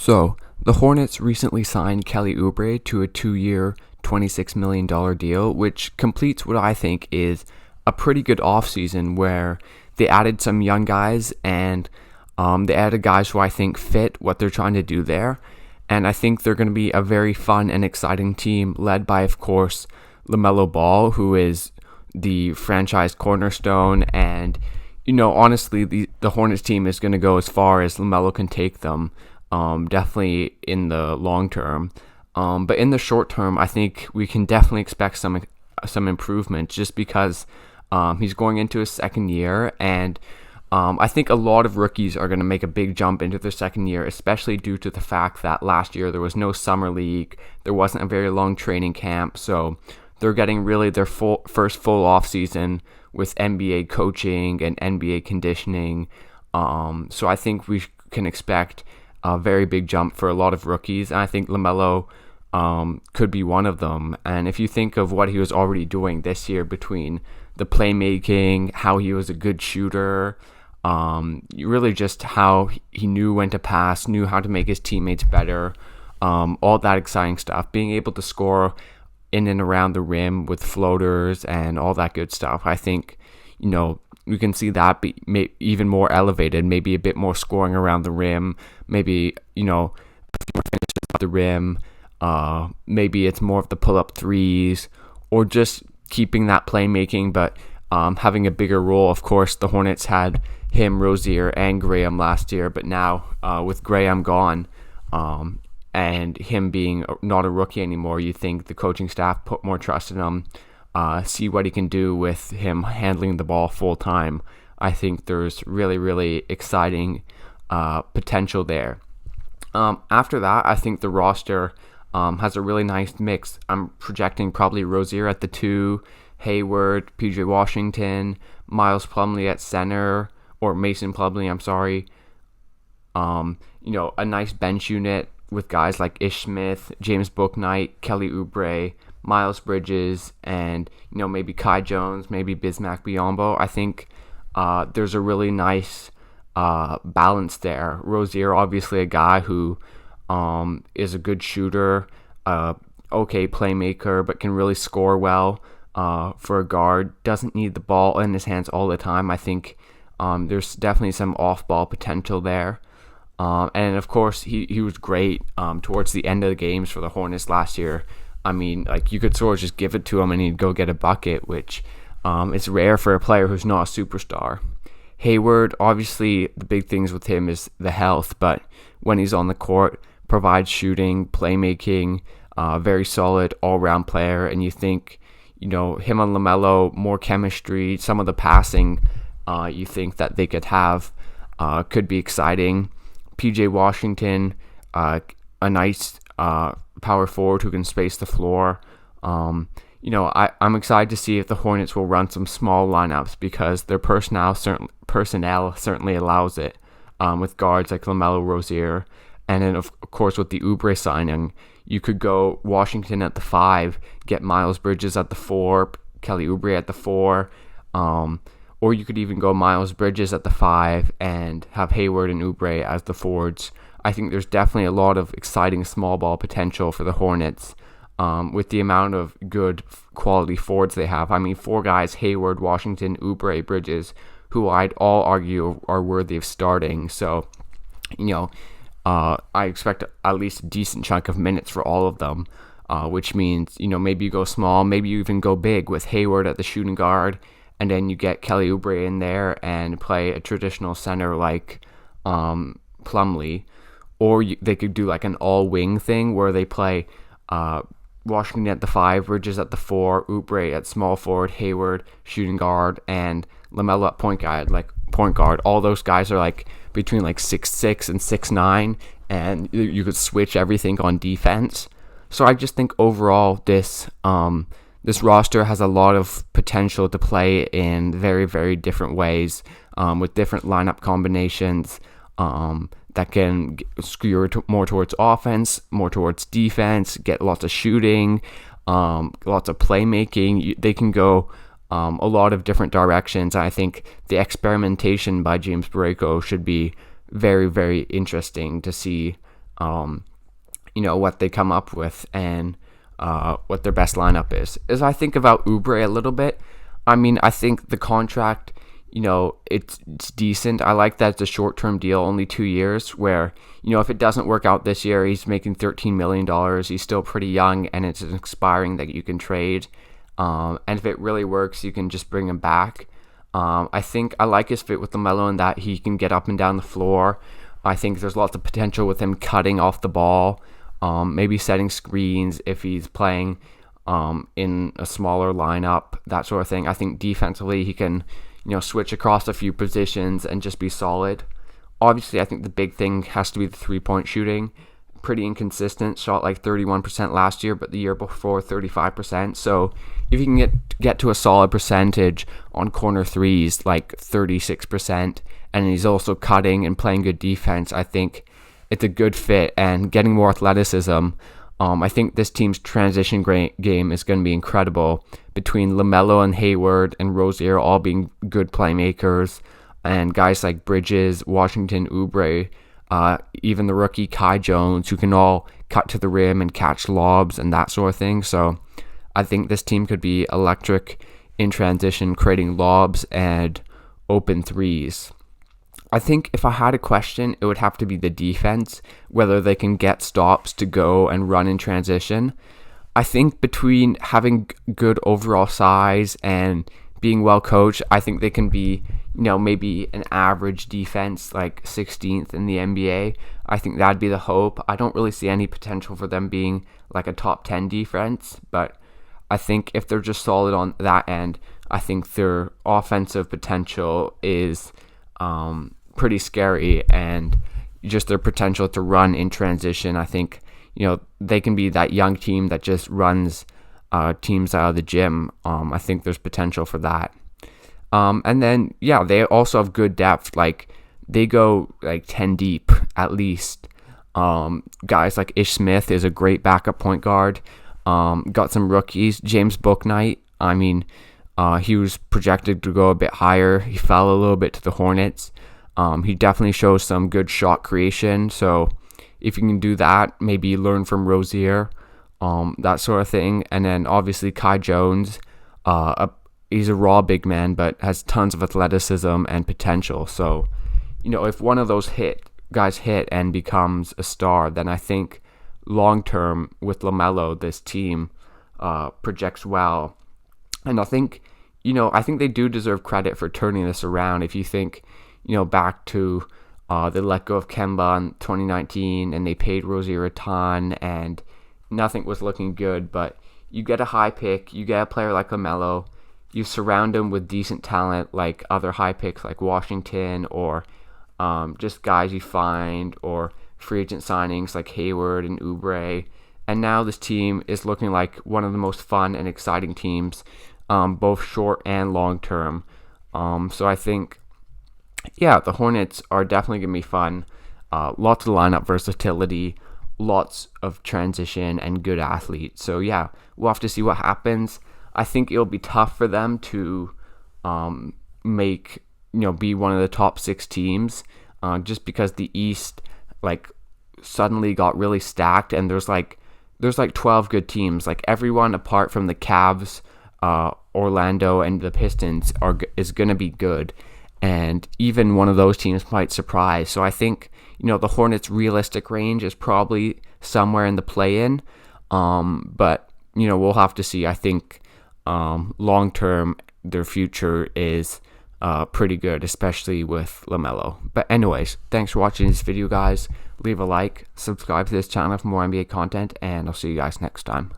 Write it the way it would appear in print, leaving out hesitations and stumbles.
So, the Hornets recently signed Kelly Oubre to a 2-year, $26 million deal, which completes what I think is a pretty good offseason where they added some young guys and they added guys who I think fit what they're trying to do there. And I think they're going to be a very fun and exciting team led by, of course, LaMelo Ball, who is the franchise cornerstone. And, honestly, the Hornets team is going to go as far as LaMelo can take them. Definitely in the long term. But in the short term, I think we can definitely expect some improvement just because he's going into his second year. And I think a lot of rookies are going to make a big jump into their second year, especially due to the fact that last year there was no summer league. There wasn't a very long training camp. So they're getting really their first full off season with NBA coaching and NBA conditioning. So I think we can expect a very big jump for a lot of rookies, and I think LaMelo could be one of them. And if you think of what he was already doing this year between the playmaking, how he was a good shooter, really just how he knew when to pass, knew how to make his teammates better, all that exciting stuff, being able to score in and around the rim with floaters and all that good stuff. I think, we can see that be even more elevated, maybe a bit more scoring around the rim, maybe, more finishes at the rim, maybe it's more of the pull-up threes, or just keeping that playmaking, but having a bigger role. Of course, the Hornets had him, Rozier, and Graham last year, but now with Graham gone and him being not a rookie anymore, you think the coaching staff put more trust in him, see what he can do with him handling the ball full time. I think there's really, really exciting potential there. After that, I think the roster has a really nice mix. I'm projecting probably Rozier at the 2, Hayward, PJ Washington, Miles Plumlee at center, or Mason Plumlee, I'm sorry. A nice bench unit with guys like Ish Smith, James Bouknight, Kelly Oubre, Miles Bridges, and maybe Kai Jones, maybe Bismack Biyombo. I think there's a really nice balance there. Rozier, obviously a guy who is a good shooter, okay playmaker, but can really score well for a guard. Doesn't need the ball in his hands all the time. I think there's definitely some off-ball potential there. And of course, he was great towards the end of the games for the Hornets last year. I mean, you could sort of just give it to him and he'd go get a bucket, which is rare for a player who's not a superstar. Hayward, obviously, the big things with him is the health, but when he's on the court, provides shooting, playmaking, very solid all-round player. And you think, him and LaMelo, more chemistry, some of the passing you think that they could have could be exciting. PJ Washington, a nice power forward who can space the floor. I'm excited to see if the Hornets will run some small lineups because their personnel certainly allows it with guards like LaMelo, Rozier, and then of course with the Oubre signing, you could go Washington at the 5, get Miles Bridges at the 4, Kelly Oubre at the 4, or you could even go Miles Bridges at the 5 and have Hayward and Oubre as the forwards. I think there's definitely a lot of exciting small ball potential for the Hornets with the amount of good quality forwards they have. I mean, 4 guys, Hayward, Washington, Oubre, Bridges, who I'd all argue are worthy of starting. So, I expect at least a decent chunk of minutes for all of them, which means, maybe you go small, maybe you even go big with Hayward at the shooting guard, and then you get Kelly Oubre in there and play a traditional center like Plumlee. Or they could do like an all-wing thing where they play Washington at the 5, Bridges at the 4, Oubre at small forward, Hayward shooting guard, and LaMelo at point guard. All those guys are between 6'6" and 6'9", and you could switch everything on defense. So I just think overall this roster has a lot of potential to play in very, very different ways with different lineup combinations that can skew more towards offense, more towards defense, get lots of shooting, lots of playmaking. They can go a lot of different directions. I think the experimentation by James Borrego should be very, very interesting to see what they come up with and what their best lineup is. As I think about Oubre a little bit, I mean, I think the contract, it's decent. I like that it's a short-term deal, only 2 years, where, if it doesn't work out this year, he's making $13 million. He's still pretty young, and it's an expiring that you can trade. And if it really works, you can just bring him back. I think I like his fit with LaMelo in that he can get up and down the floor. I think there's lots of potential with him cutting off the ball, maybe setting screens if he's playing in a smaller lineup, that sort of thing. I think defensively he can, switch across a few positions and just be solid. Obviously, I think the big thing has to be the three-point shooting. Pretty inconsistent, shot like 31% last year, but the year before 35%. So if you can get to a solid percentage on corner threes, like 36%, and he's also cutting and playing good defense, I think it's a good fit. And getting more athleticism, I think this team's transition game is going to be incredible, between LaMelo and Hayward and Rozier all being good playmakers, and guys like Bridges, Washington, Oubre, even the rookie Kai Jones, who can all cut to the rim and catch lobs and that sort of thing. So I think this team could be electric in transition, creating lobs and open threes. I think if I had a question, it would have to be the defense, whether they can get stops to go and run in transition. I think between having good overall size and being well coached, I think they can be, maybe an average defense, like 16th in the NBA. I think that'd be the hope. I don't really see any potential for them being like a top 10 defense, but I think if they're just solid on that end, I think their offensive potential is pretty scary, and just their potential to run in transition. I think, they can be that young team that just runs teams out of the gym. I think there's potential for that. And then, they also have good depth. Like, they go like 10 deep at least. Guys like Ish Smith is a great backup point guard. Got some rookies. James Bouknight, I mean, he was projected to go a bit higher. He fell a little bit to the Hornets. He definitely shows some good shot creation. So if you can do that, maybe learn from Rozier, that sort of thing. And then obviously Kai Jones, he's a raw big man, but has tons of athleticism and potential. So, if one of those guys hit and becomes a star, then I think long term with LaMelo, this team projects well. And I think, I think they do deserve credit for turning this around. If you think, back to they let go of Kemba in 2019, and they paid Rozier a ton, and nothing was looking good. But you get a high pick, you get a player like LaMelo, you surround him with decent talent like other high picks like Washington, or just guys you find, or free agent signings like Hayward and Oubre. And now this team is looking like one of the most fun and exciting teams, both short and long term. So I think, the Hornets are definitely going to be fun. Lots of lineup versatility, lots of transition, and good athletes. So we'll have to see what happens. I think it'll be tough for them to be one of the top 6 teams, just because the East suddenly got really stacked, and there's 12 good teams. Like, everyone apart from the Cavs, Orlando, and the Pistons is going to be good. And even one of those teams might surprise. So I think, the Hornets' realistic range is probably somewhere in the play-in. But, we'll have to see. I think long-term, their future is pretty good, especially with LaMelo. But anyways, thanks for watching this video, guys. Leave a like, subscribe to this channel for more NBA content, and I'll see you guys next time.